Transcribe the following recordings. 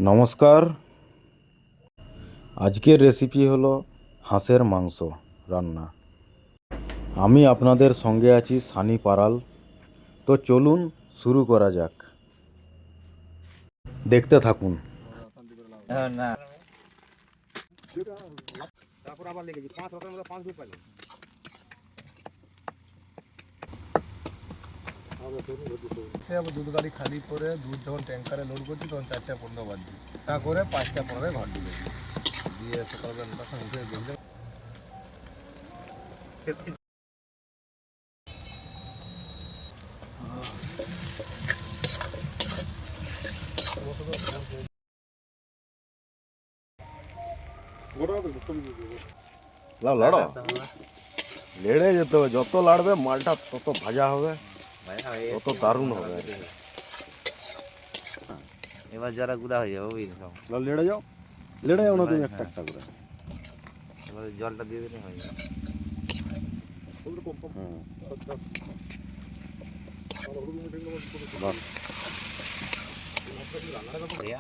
নমস্কার। আজকের রেসিপি হলো হাঁসের মাংস রান্না। আমি আপনাদের সঙ্গে আছি সানি পারাল। তো চলুন শুরু করা যাক, দেখতে থাকুন। দুধ গাড়ি খালি করে দুধ যখন ট্যাঙ্কারে লোড করছি তখন 4:15 বাজছে, তা করে 5:15 ঘর ঢুকে দিয়ে সকালবেলা তখন উঠে দেখলাম লেড়ে যেতে হবে, যত লাড়বে মালটা তত ভাজা হবে, তত দারুণ হবে। এবার যারা গুঁড়া হয়ে যাবে বুঝলি সব। লেড়ে যাও না তুমি একটা একটা করে। এবার জলটা দিয়ে দিলে হয়ে যাবে।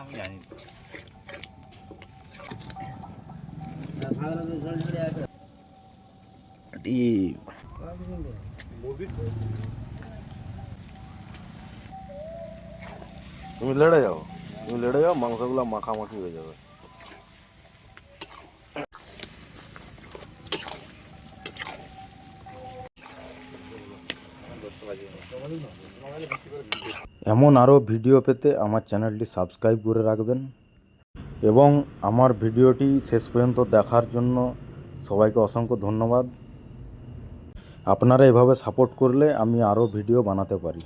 আমি জানি তুমি লেড়ে যাও, মাংসগুলো মাখামাখি হয়ে যাবে। এমন আরও ভিডিও পেতে আমার চ্যানেলটি সাবস্ক্রাইব করে রাখবেন এবং আমার ভিডিওটি শেষ পর্যন্ত দেখার জন্য সবাইকে অসংখ্য ধন্যবাদ। আপনারা এভাবে সাপোর্ট করলে আমি আরও ভিডিও বানাতে পারি।